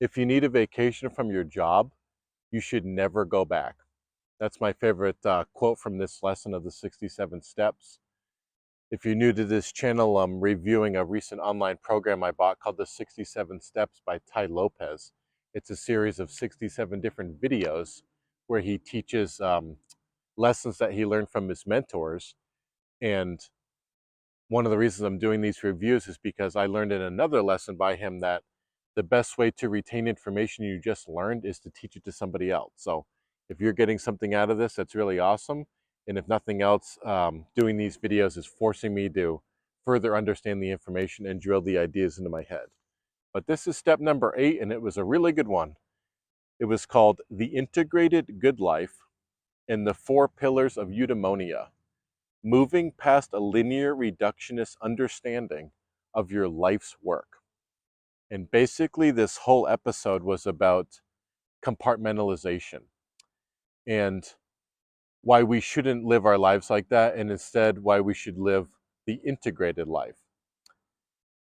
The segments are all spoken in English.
If you need a vacation from your job, you should never go back. That's my favorite quote from this lesson of the 67 steps. If you're new to this channel, I'm reviewing a recent online program I bought called the 67 Steps by Ty Lopez. It's a series of 67 different videos where he teaches lessons that he learned from his mentors. And one of the reasons I'm doing these reviews is because I learned in another lesson by him that the best way to retain information you just learned is to teach it to somebody else. So if you're getting something out of this, that's really awesome. And if nothing else, doing these videos is forcing me to further understand the information and drill the ideas into my head. But this is step number 8, and it was a really good one. It was called The Integrated Good Life and the 4 Pillars of Eudaimonia. Moving past a linear reductionist understanding of your life's work. And basically this whole episode was about compartmentalization and why we shouldn't live our lives like that, and instead why we should live the integrated life.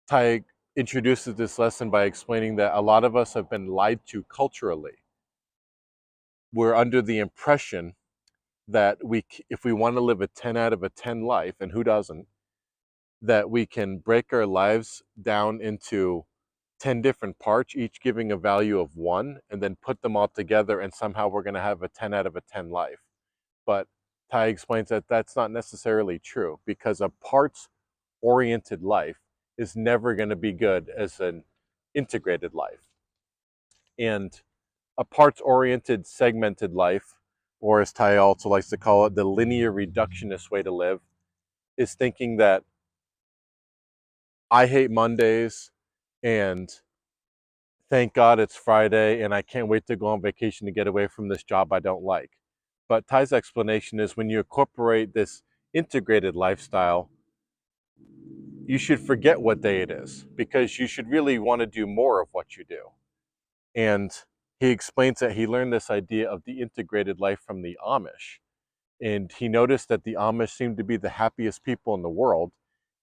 Ty introduces this lesson by explaining that a lot of us have been lied to culturally. We're under the impression that if we want to live a 10 out of a 10 life, and who doesn't, that we can break our lives down into 10 different parts, each giving a value of 1, and then put them all together, and somehow we're going to have a 10 out of a 10 life. But Ty explains that that's not necessarily true, because a parts-oriented life is never going to be good as an integrated life. And a parts-oriented segmented life, or as Ty also likes to call it, the linear reductionist way to live, is thinking that I hate Mondays, and thank God it's Friday, and I can't wait to go on vacation to get away from this job I don't like. But Ty's explanation is when you incorporate this integrated lifestyle, you should forget what day it is, because you should really want to do more of what you do. And he explains that he learned this idea of the integrated life from the Amish. And he noticed that the Amish seemed to be the happiest people in the world.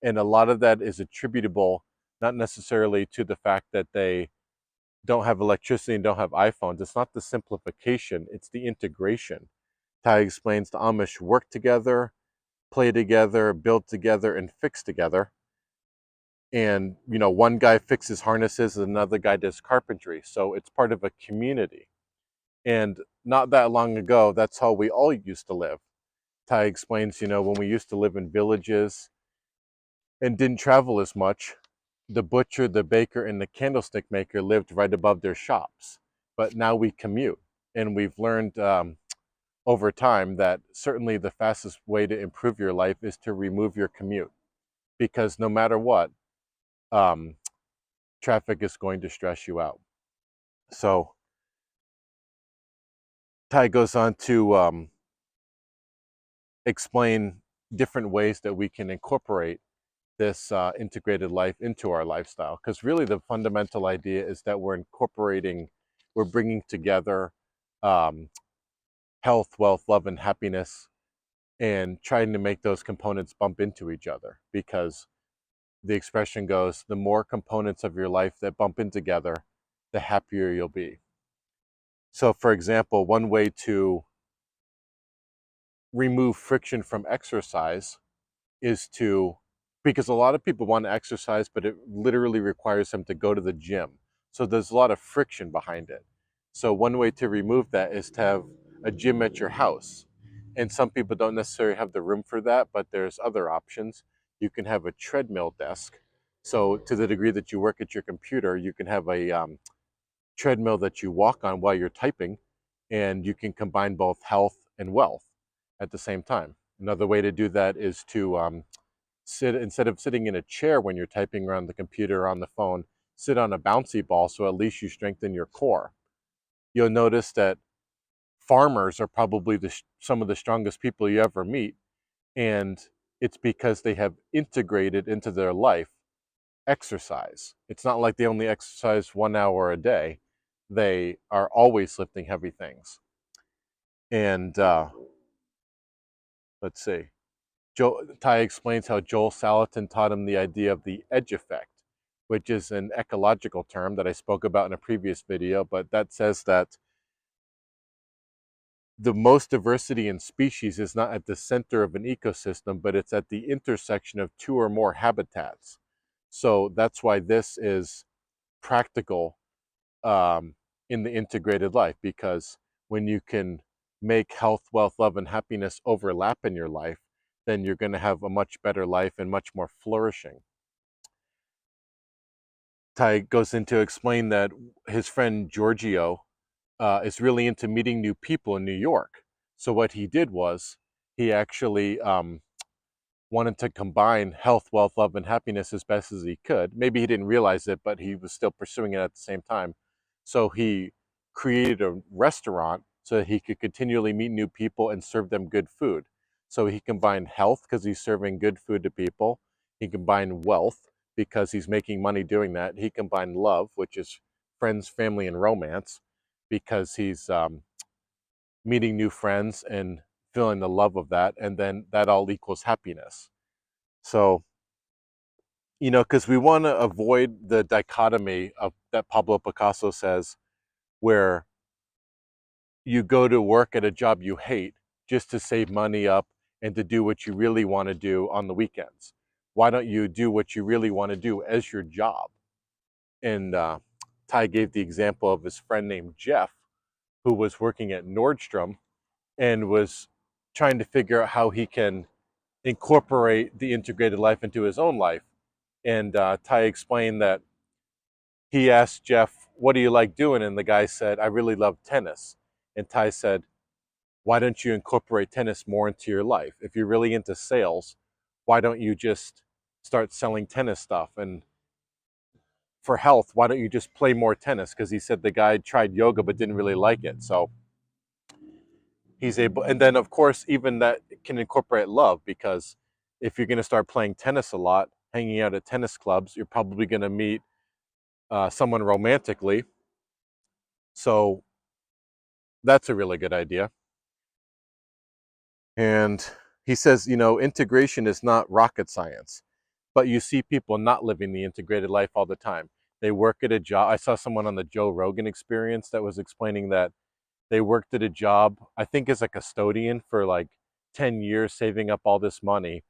And a lot of that is attributable not necessarily to the fact that they don't have electricity and don't have iPhones. It's not the simplification, it's the integration. Ty explains the Amish work together, play together, build together, and fix together. And, one guy fixes harnesses and another guy does carpentry. So it's part of a community. And not that long ago, that's how we all used to live. Ty explains, when we used to live in villages and didn't travel as much, the butcher, the baker, and the candlestick maker lived right above their shops. But now we commute, and we've learned over time that certainly the fastest way to improve your life is to remove your commute, because no matter what, traffic is going to stress you out. So Ty goes on to explain different ways that we can incorporate this integrated life into our lifestyle, because really the fundamental idea is that we're bringing together health, wealth, love, and happiness, and trying to make those components bump into each other, because the expression goes, the more components of your life that bump in together, the happier you'll be. So for example, one way to remove friction from exercise is because a lot of people want to exercise, but it literally requires them to go to the gym. So there's a lot of friction behind it. So one way to remove that is to have a gym at your house. And some people don't necessarily have the room for that, but there's other options. You can have a treadmill desk. So to the degree that you work at your computer, you can have a treadmill that you walk on while you're typing, and you can combine both health and wealth at the same time. Another way to do that is to instead of sitting in a chair when you're typing around the computer or on the phone, sit on a bouncy ball, so at least you strengthen your core. You'll notice that farmers are probably some of the strongest people you ever meet, and it's because they have integrated into their life exercise. It's not like they only exercise 1 hour a day. They are always lifting heavy things. And let's see. Ty explains how Joel Salatin taught him the idea of the edge effect, which is an ecological term that I spoke about in a previous video, but that says that the most diversity in species is not at the center of an ecosystem, but it's at the intersection of two or more habitats. So that's why this is practical in the integrated life, because when you can make health, wealth, love, and happiness overlap in your life, then you're going to have a much better life and much more flourishing. Ty goes in to explain that his friend Giorgio is really into meeting new people in New York. So what he did was he actually wanted to combine health, wealth, love, and happiness as best as he could. Maybe he didn't realize it, but he was still pursuing it at the same time. So he created a restaurant so that he could continually meet new people and serve them good food. So he combined health because he's serving good food to people. He combined wealth because he's making money doing that. He combined love, which is friends, family, and romance, because he's meeting new friends and feeling the love of that. And then that all equals happiness. So, because we want to avoid the dichotomy of that Pablo Picasso says, where you go to work at a job you hate just to save money up and to do what you really want to do on the weekends. Why don't you do what you really want to do as your job? And Ty gave the example of his friend named Jeff, who was working at Nordstrom and was trying to figure out how he can incorporate the integrated life into his own life. And Ty explained that he asked Jeff, "What do you like doing?" And the guy said, "I really love tennis." And Ty said, "Why don't you incorporate tennis more into your life? If you're really into sales, why don't you just start selling tennis stuff? And for health, why don't you just play more tennis?" Because he said the guy tried yoga but didn't really like it. So he's able, and then of course, even that can incorporate love, because if you're going to start playing tennis a lot, hanging out at tennis clubs, you're probably going to meet someone romantically. So that's a really good idea. And he says, integration is not rocket science, but you see people not living the integrated life all the time. They work at a job. I saw someone on the Joe Rogan Experience that was explaining that they worked at a job, I think as a custodian, for like 10 years, saving up all this money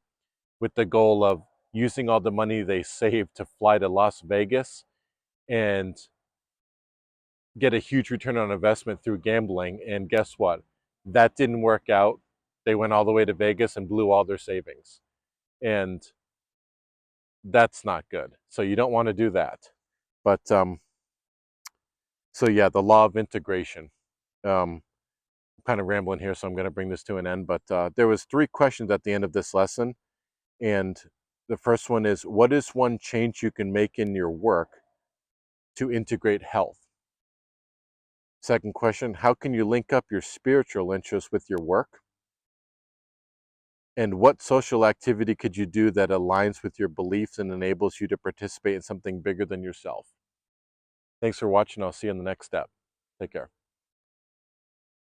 with the goal of using all the money they saved to fly to Las Vegas and get a huge return on investment through gambling. And guess what? That didn't work out. They went all the way to Vegas and blew all their savings. And that's not good. So you don't want to do that. But so yeah, the law of integration. I'm kind of rambling here, so I'm going to bring this to an end. But there was 3 questions at the end of this lesson. And the first one is, what is one change you can make in your work to integrate health? Second question, how can you link up your spiritual interests with your work? And what social activity could you do that aligns with your beliefs and enables you to participate in something bigger than yourself? Thanks for watching. I'll see you in the next step. Take care.